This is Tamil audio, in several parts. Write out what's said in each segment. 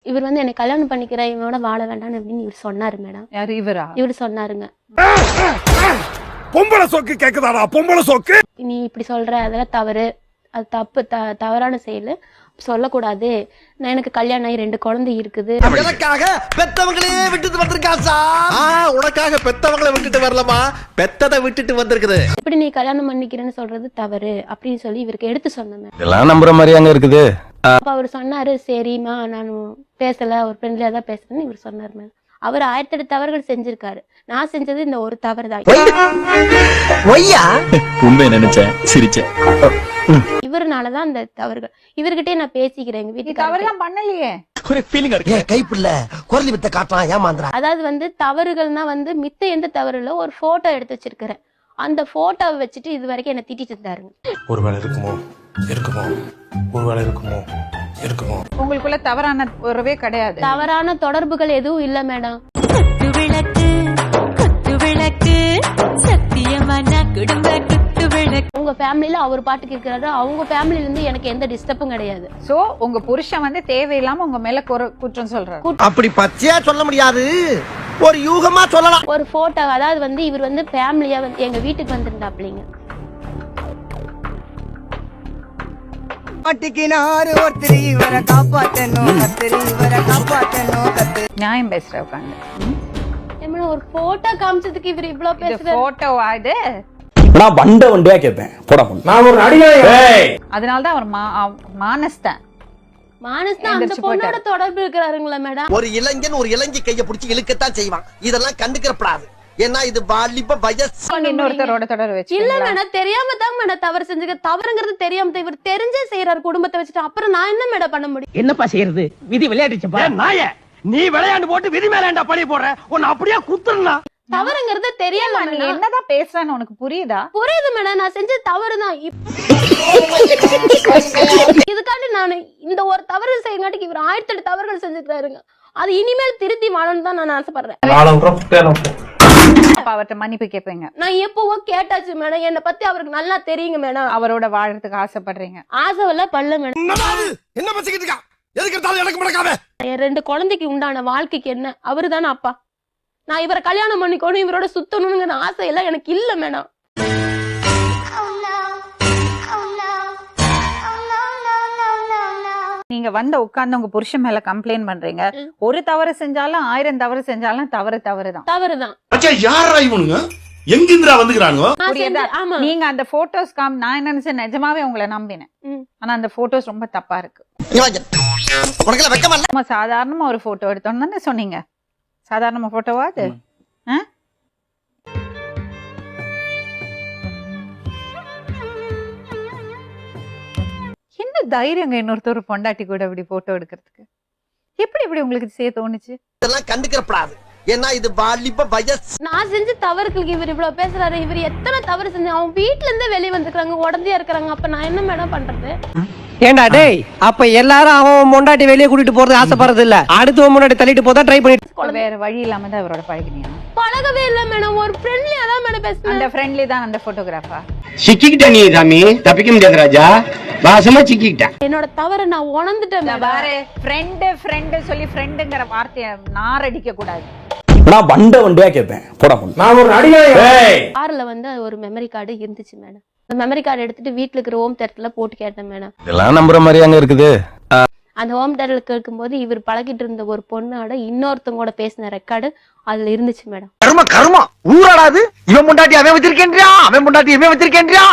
இவர் வந்து என்னை கல்யாணம் பண்ணிக்கிறேன், இவனோட வாழ வேண்டாம்னு அப்படின்னு இவர் சொன்னாரு மேடம். யாரு இவரா? இவர் சொன்னாருங்க. பொம்பளை சோக்கு கேக்குதாடா, பொம்பளை சோக்கு. நீ இப்படி சொல்ற, அதெல்லாம் தவறு, அது தப்பு, தவறான செயல், சொல்லக்கூடாது. நான் எனக்கு கல்யாணம் ஆகி 2 குழந்தை இருக்குது. எனக்காக பெத்தவங்களே விட்டுட்டு வந்திருக்கா சார். உனக்காக பெத்தவங்கள விட்டுட்டு வரலமா, பெத்ததை விட்டுட்டு வந்திருக்குது. இப்படி நீ கல்யாணம் பண்ணிக்கிறேன்னு சொல்றது தவறு அப்படின்னு சொல்லி இவருக்கு எடுத்து சொன்னேன். இதெல்லாம் நம்புற மாதிரி அங்க இருக்குது. அப்ப அவர் சொன்னாரு, சரிம்மா நான் பேசல, ஒரு ஃப்ரெண்ட்லியா தான் பேசுறேன்னு இவர் சொன்னாரு மேம். அவர் 1008 தவறுகள் செஞ்சிருக்காரு. நான் செஞ்சது இந்த ஒரு தவறு தான். உண்மை நினைச்சேன், சிரிச்சேன். இவருனாலதான் இந்த தவறுகள். இவர்கிட்டயே நான் பேசிக்கிறேன். எங்க வீட்டுக்கு தவறுலாம் பண்ணலையே. ஒரு ஃபீலிங் இருக்கு. கைப்புள்ள குரலி வித்த காட்டலாம் ஏமாந்துறா. அதாவது வந்து தவறுகள்னா வந்து மித்த எந்த தவறுல ஒரு போட்டோ எடுத்து வச்சிருக்கிறேன். அந்த போட்டோவை வச்சுட்டு இது வரைக்கும் என்ன திட்டிட்டு இருந்தாருங்க. ஒருவேளை இருக்குமோ ஒருவேளை இருக்குமோ. உங்களுக்குள்ள தவறான உறவே கிடையாது. தவறான தொடர்புகள் எதுவும் இல்ல மேடம். உங்க ஃபேமிலில அவர் பாட்டுக்கு இருக்கிறாரு, அவங்க ஃபேமிலில இருந்து எனக்கு எந்த டிஸ்டர்பும் கிடையாது. சோ உங்க புருஷன் வந்து தேவையில்லாம உங்க மேல குற்றம் சொல்றாரு. அப்படி பச்சையா சொல்ல முடியாது, ஒரு யூகமா சொல்லலாம். ஒரு போட்டோ, அதாவது வந்து இவர் வந்து ஃபேமிலியா வந்து எங்க வீட்டுக்கு வந்திருந்தாப்லிங்க. நியாயம் பேசுற உட்காந்து ஒரு போட்டோ காமிச்சதுக்கு இவர் இவ்வளவு பேசுறாரு. போட்டோவா இது? நான் வண்டியா கேட்பேன். போடா நான் ஒரு நடிகன். அதனாலதான் அவர் மானஸ்தான் அந்த பொண்ணோட தொடர்பு இருக்கிறாருங்களா மேடம்? ஒரு இளைஞன் ஒரு இளைஞி கைய பிடிச்சி இழுக்கத்தான் செய்வான். இதெல்லாம் கண்டுக்கிறப்படாது. ஏன்னா இது வாலிப வயசு. இன்னொருத்தரோட தொடர்பு வச்சு இல்ல மேடம், தெரியாம தான் மேடம் தவறு செஞ்சுக்க. தவறுங்கிறது தெரியாம இவர் தெரிஞ்சே செய்யறாரு குடும்பத்தை வச்சுட்டு. அப்புறம் நான் என்ன மேடம் பண்ண முடியும்? என்னப்பா செய்யறது? விதி விளையாடுச்சுப்பா. நாய நீ விளையாண்டு போட்டு விதி மேலேண்டா பழி போடுற. உன்னை அப்படியே குத்துறா. தவறுங்கிறது தெரியாம நீ என்னதான் பேசுறான்னு உனக்கு புரியுதா? புரியுது மேடம், நான் செஞ்ச தவறுதான். இதுக்காண்டி நான் இந்த ஒரு தவறு செய்யங்காட்டிக்கு இவர் 1008 தவறுகள் செஞ்சுக்கிறாருங்க. அது இனிமேல் திருத்தி வாழணும் தான் நான் ஆசைப்படுறேன். அவர்கிட்ட மன்னிப்பு கேட்பீங்க? நான் எப்பவோ கேட்டாச்சு மேடம். என்னை பத்தி அவருக்கு நல்லா தெரியுங்க மேடம். அவரோட வாழறதுக்கு ஆசைப்படுறீங்க? ஆசைவெல்லாம் பல்ல மேடம். என்ன பேசிக்கிட்டு இருக்கா? எதுக்கு இருந்தாலும் எனக்கு முடக்காத. என் 2 குழந்தைக்கு உண்டான வாழ்க்கைக்கு என்ன அவரு தானே அப்பா. நான் இவரை கல்யாணம் பண்ணிக்கணும், இவரோட சுத்தணுங்கிற ஆசை எல்லாம் எனக்கு இல்ல மேடம். நீங்க வந்து உட்கார்ந்து உங்க புருஷன் மேல கம்ப்ளைண்ட் பண்றீங்க. ஒரு தவறு செஞ்சாலும் 1000 தவறு செஞ்சாலும் தவறுதான். தவறுதான். யாரா இவனுங்க? எங்கிந்திரா வந்துக்கிறாங்க? நீங்க அந்த போட்டோஸ் நான் என்ன நினைச்சேன், நிஜமாவே உங்களை நம்பினேன். ஆனா அந்த போட்டோஸ் ரொம்ப தப்பா இருக்கு. சாதாரணமா ஒரு போட்டோ எடுத்தோம்னு சொன்னீங்க. சாதாரண போட்டோவா அது? என்ன தைரியங்க இன்னொருத்தர் பொண்டாட்டி கூட இப்படி போட்டோ எடுக்கிறதுக்கு? எப்படி உங்களுக்கு செய்ய தோணுச்சு? இதெல்லாம் கண்டுக்கிறப்படாது. ஏன்னா இது வாலிப வயசு. நான் செஞ்ச தவறுகளுக்கு இவர் இவ்வளவு பேசுறாரு. இவர் எத்தனை தவறு செஞ்சு அவங்க வீட்டுல இருந்தே வெளியே வந்துக்கிறாங்க, உடந்தையா இருக்கிறாங்க. அப்ப நான் என்ன மேடம் பண்றது? ஏண்டா டேய், அப்ப எல்லாரும் அவன் முண்டாட்டி வெளியே கூட்டிட்டு போறது ஆசைப்படுறது இல்ல, அடுத்து முன்னாடி தள்ளிட்டு போதா ட்ரை பண்ணிட்டு வேற வழி இல்லாம தான் அவரோட பழகினியா? பழகவே இல்ல மேடம், ஒரு ஃப்ரெண்ட்லியா தான் மேடம் பேசுறேன். அந்த ஃப்ரெண்ட்லி தான் அந்த போட்டோகிராஃபா. சிக்கிக்கிட்ட நீ சாமி, தப்பிக்க முடியாது ராஜா, வாசமா சிக்கிக்கிட்ட. என்னோட தவறை நான் உணர்ந்துட்டேன். பாரு, ஃப்ரெண்ட் சொல்லி ஃப்ரெண்டுங்கிற வார்த்தையை நாரடிக்க கூடாது. நான் வண்டியா கேட்பேன். போடா நான் ஒரு நடிகன். கார்ல வந்து ஒரு மெமரி கார்டு இருந்துச்சு மேடம். அந்த மெமரி கார்டு எடுத்துட்டு வீட்டுல இருக்கிற ஹோம் தியேட்டர்ல போட்டு கேட்டேன் மேடம். இதெல்லாம் நம்புற மாதிரி அங்க இருக்குது. அந்த ஹோம் தியேட்டர்ல கேட்கும்போது இவர் பழகிட்டு இருந்த ஒரு பொண்ணோட இன்னொருத்தவங்க பேசின ரெக்கார்டு அதுல இருந்துச்சு மேடம். கர்மா ஊராடாது. இவன் முண்டாட்டி அவன் வச்சிருக்கேன்றியா, அவன் முண்டாட்டி இவன் வச்சிருக்கேன்றியா.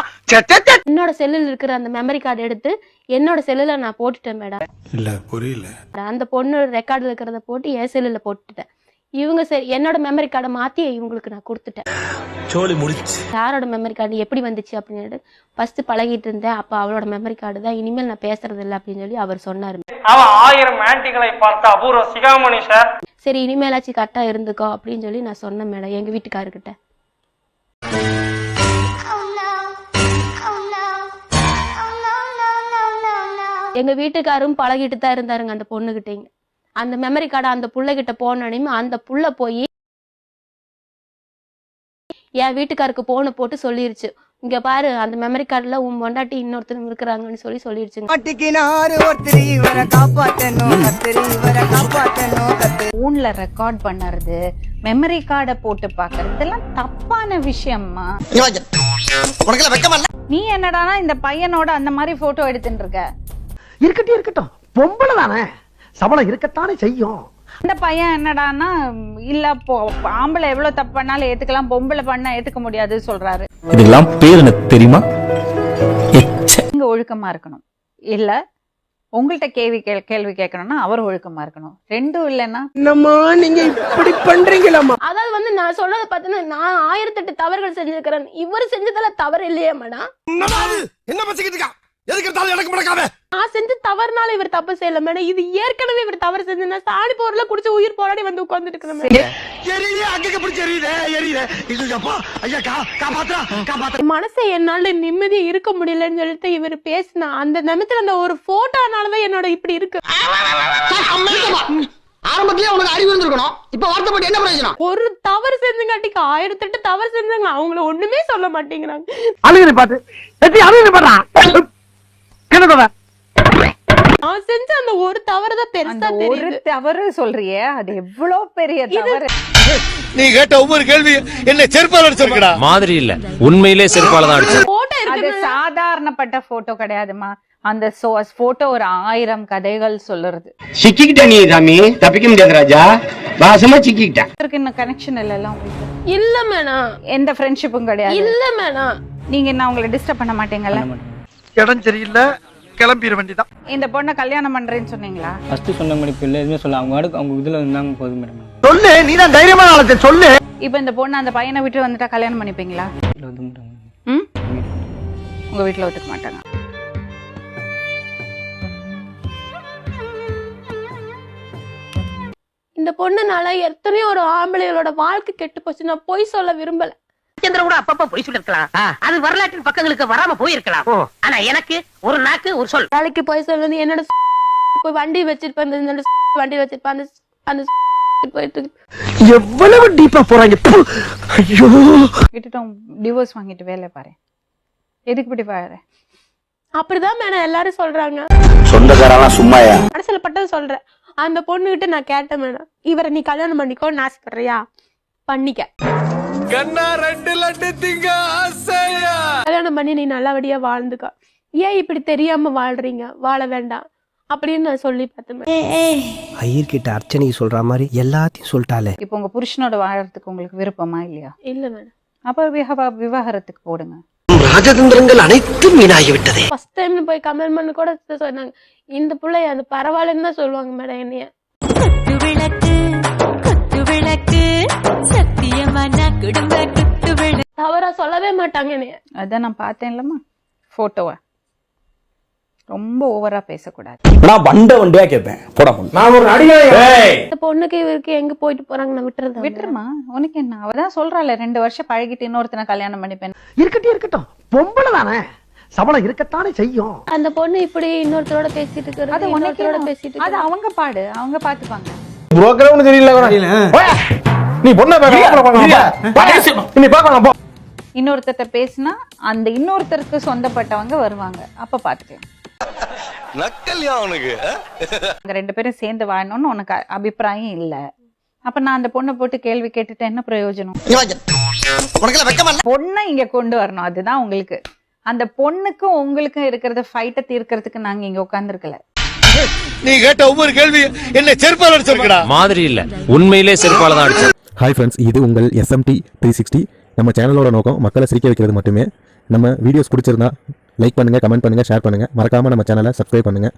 என்னோட செல்லுல இருக்கிற அந்த மெமரி கார்டு எடுத்து என்னோட செல்லுல நான் போட்டுட்டேன் மேடம். இல்ல புரியல. அந்த பொண்ணு ரெக்கார்டுல இருக்கிறத போட்டு என் செல்லுல போட்டுட்டேன். இவங்க சரி என்னோட மெமரி கார்டை மாத்தி இவங்களுக்கு நான் கொடுத்துட்டேன். சோலி முடிச்சு. யாரோட மெமரி கார்டு எப்படி வந்துச்சு அப்படின்னு ஃபர்ஸ்ட் பழகிட்டு இருந்தேன். அப்ப அவளோட மெமரி கார்டு தான், இனிமேல் நான் பேசுறது இல்லை அப்படின்னு சொல்லி அவர் சொன்னாரு. அவன் 1000 ஆன்டிகளை பார்த்த அபூர்வ சிகாமணி சார். சரி இனிமேலாச்சும் கரெக்டா இருந்துக்கோ அப்படின்னு சொல்லி நான் சொன்னேன் மேடம் எங்க வீட்டுக்காரர்கிட்ட. எங்க வீட்டுக்காரும் பழகிட்டு தான் இருந்தாருங்க அந்த பொண்ணுகிட்டீங்க. அந்த மெமரி கார்டை அந்த புள்ளைகிட்ட போனோனையுமே அந்த புள்ள போய் என் வீட்டுக்காருக்கு போன போட்டு சொல்லிருச்சு, இங்க பாரு அந்த மெமரி கார்டுல உன் பொண்டாட்டி இன்னொருத்தவங்க இருக்கிறாங்கன்னு சொல்லிடுச்சுங்க. போன்ல ரெக்கார்ட் பண்ணறது, மெமரி கார்டை போட்டு பாக்குறது இதெல்லாம் தப்பான விஷயம்மா. நீ என்னடானா இந்த பையனோட அந்த மாதிரி போட்டோ எடுத்துட்டு இருக்க. இருக்கட்டும் பொம்பளை தானே, சபலம் இருக்கத்தானே செய்யும். இந்த பையன் என்னடானா இல்ல ஆம்பளை எவ்வளவு தப்பு பண்ணாலும் ஏத்துக்கலாம், பொம்பளை பண்ணா ஏத்துக்க முடியாது சொல்றாரு. இதுக்கெல்லாம் பேர் எனக்கு தெரியுமா? நீங்க ஒழுக்கமா இருக்கணும், இல்ல உங்கள்ட்ட கேள்வி கேட்கணும்னா அவர் ஒழுக்கமா இருக்கணும். ரெண்டும் இல்லைன்னா என்னம்மா நீங்க இப்படி பண்றீங்களாமா? அதாவது வந்து நான் சொல்றதை பார்த்தீங்கன்னா நான் 1008 தவறுகள் செஞ்சிருக்கிறேன். இவர் செஞ்சதெல்லாம் தவறு இல்லையே மேடம். என்ன பச்சிக்கிட்டு இருக்கா? எதுக்கு இருந்தாலும் எனக்கு முடக்காம. நான் செஞ்ச தவறுனால இவர் தப்பு செய்யல மேடம். இது ஏற்கனவே இவர் தவறு செஞ்சா சாணி போர்ல குடிச்சு உயிர் போராடி வந்து உட்கார்ந்துட்டு இருக்கிறேன். மனசை என்னால நிம்மதியா இருக்க முடியலன்னு சொல்லிட்டு இவர் பேசினா அந்த நிமிஷத்துல அந்த ஒரு போட்டோனாலதான் என்னோட இப்படி இருக்கு. ஆரம்பத்திலே உனக்கு அறிவு இருந்திருக்கணும், இப்ப வருத்தப்பட்டு என்ன பிரயோஜனம்? ஒரு தவறு செஞ்சுங்காட்டிக்கு 1008 தவறு செஞ்சாங்க, அவங்கள ஒண்ணுமே சொல்ல மாட்டேங்கிறாங்க. அழுகு பாத்து அழுகு பாடுறான். நான் செஞ்ச அந்த ஒரு தவறு தான் பெருசா ஒரு தெரியுது. தவறு சொல்றியே, அது எவ்வளவு பெரிய தவறு. நீ கேட்ட ஒவ்வொரு கேள்வி என்ன செருப்பால அடிச்சிருக்கடா மாதிரி இல்ல, உண்மையிலே செருப்பால தான் அடிச்சு. போட்டோ அது இருக்கு. சாதாரணப்பட்ட போட்டோ கிடையாதுமா. அந்த போட்டோ ஒரு 1000 கதைகள் சொல்லுறது. சிக்கிக்கிட்ட நீ சாமி, தப்பிக்க முடியாது ராஜா, வாசமா சிக்கிக்கிட்ட. இன்னும் கனெக்ஷன் இல்ல உங்களுக்கு? இல்ல மேடம், எந்த ஃப்ரெண்ட்ஷிப்பும் கிடையாது. இல்ல மேடம். நீங்க என்ன உங்களை டிஸ்டர்ப் பண்ண மாட்டீங்கல்ல? இடம் சரியில்லை, கிளம்பிட வேண்டியதான். இந்த பொண்ணை கல்யாணம் பண்றேன்னு சொன்னீங்களா? ஃபர்ஸ்ட் சொன்ன மாதிரி இப்போ எதுவுமே சொல்ல, அவங்க இதுல இருந்தாங்க போதும் மேடம். சொல்லு, நீதான் தைரியமான ஆளத்தை சொல்லு. இப்ப இந்த பொண்ணு அந்த பையனை விட்டு வந்துட்டா கல்யாணம் பண்ணிப்பீங்களா? ம்? உங்க வீட்டுல ஒத்துக்க மாட்டாங்க. இந்த பொண்ணுனால எத்தனையோ ஒரு ஆம்பளைகளோட வாழ்க்கை கெட்டு போச்சு. நான் பொய் சொல்ல விரும்பல. சந்திர கூட அப்பப்ப பொய் சொல்லிருக்கலாம், அது வரலாற்றின் பக்கங்களுக்கு வராம போயிருக்கலாம். ஆனா எனக்கு ஒரு நாக்கு ஒரு சொல். வேலைக்கு போய் சொல்றது என்னோட போய் வண்டி வச்சிருப்பேன், வண்டி வச்சிருப்பேன், அந்த போயிட்டு எவ்வளவு டீப்பா போறாங்க. ஐயோ, விட்டுட்டோம், டிவோர்ஸ் வாங்கிட்டு வேலை பாரு. எதுக்கு இப்படி பாரு? அப்படிதான் மேடம் எல்லாரும் சொல்றாங்க. சொந்தக்காரெல்லாம் சும்மாயா? மனசுல பட்டது சொல்றேன். அந்த பொண்ணுகிட்ட நான் கேட்டேன் மேடம், இவரை நீ கல்யாணம் பண்ணிக்கோன்னு ஆசைப்படுறியா? பண்ணிக்க. கல்யாணம் பண்ணி நீ நல்லபடியா வாழ்ந்துக்க. ஏன் இப்படி தெரியாம வாழ்றீங்க? வாழ வேண்டாம் அப்படின்னு நான் சொல்லி பார்த்தேன். ஐயர்கிட்ட அர்ச்சனை சொல்ற மாதிரி எல்லாத்தையும் சொல்லிட்டாலே. இப்போ உங்க புருஷனோட வாழறதுக்கு உங்களுக்கு விருப்பமா இல்லையா? இல்ல மேடம். அப்ப விவாகரத்துக்கு போடுங்க. ராஜதந்திரங்கள் அனைத்தும் வீணாகிவிட்டதே. ஃபர்ஸ்ட் டைம் போய் கமெண்ட் பண்ண கூட சொன்னாங்க, இந்த பிள்ளை அது பரவாயில்லன்னு தான் சொல்லுவாங்க மேடம் என்னைய. தவறா சொல்லவே மாட்டாங்க என்னைய. அதான் நான் பார்த்தேன்லம்மா போட்டோவை. ரொம்ப ஓவரா பேசக்கூடாது. நான் வண்டியா கேட்பேன், போடா. நான் ஒரு நடிகை. இந்த பொண்ணுக்கு இவருக்கு எங்க போயிட்டு போறாங்க, நான் விட்டுருமா, உனக்கு என்ன? அவதான் சொல்றாள் 2 வருஷம் பழகிட்டு இன்னொருத்தனை கல்யாணம் பண்ணிப்பேன். இருக்கட்டும் பொம்பளை தானே, சபலம் இருக்கத்தானே செய்யும். அந்த பொண்ணு இப்படி இன்னொருத்தரோட பேசிட்டு அது இருக்கிறது, உனக்கோட பேசிட்டு அது அவங்க பாடு, அவங்க பாத்துப்பாங்க. புரோக்கரவனு தெரியல. நீ பொண்ணை பாக்கலாம். இன்னொருத்தர்ட்ட பேசினா அந்த இன்னொருத்தருக்கு சொந்தப்பட்டவங்க வருவாங்க, அப்ப பாத்துக்கலாம். நக்கல்யா அவனுக்கு. அங்க 2 பேரும் சேர்ந்து வாழணும்னு உனக்கு அபிப்பிராயம் இல்ல. அப்ப நான் அந்த பொண்ணை போட்டு கேள்வி கேட்டுட்டு என்ன பிரயோஜனம்? பொண்ணை இங்க கொண்டு வரணும், அதுதான் உங்களுக்கு. அந்த பொண்ணுக்கும் உங்களுக்கும் இருக்கிறத ஃபைட்டை தீர்க்கறதுக்கு நாங்க இங்க உட்கார்ந்துருக்கல. நீ கேட்ட ஒவ்வொரு கேள்வி என்ன செருப்பால அடிச்சிருக்கடா. மாதிரி இல்ல, உண்மையிலே செருப்பால தான் அடிச்சு. ஹாய் ஃப்ரெண்ட்ஸ், இது உங்கள் SMT 360. நம்ம சேனலோட நோக்கம் மக்களை சிரிக்க வைக்கிறது மட்டுமே. நம்ம வீடியோஸ் பிடிச்சிருந்தா லைக் பண்ணுங்க, கமெண்ட் பண்ணுங்க, ஷேர் பண்ணுங்க. மறக்காம நம்ம சேனலை சப்ஸ்கிரைப் பண்ணுங்க.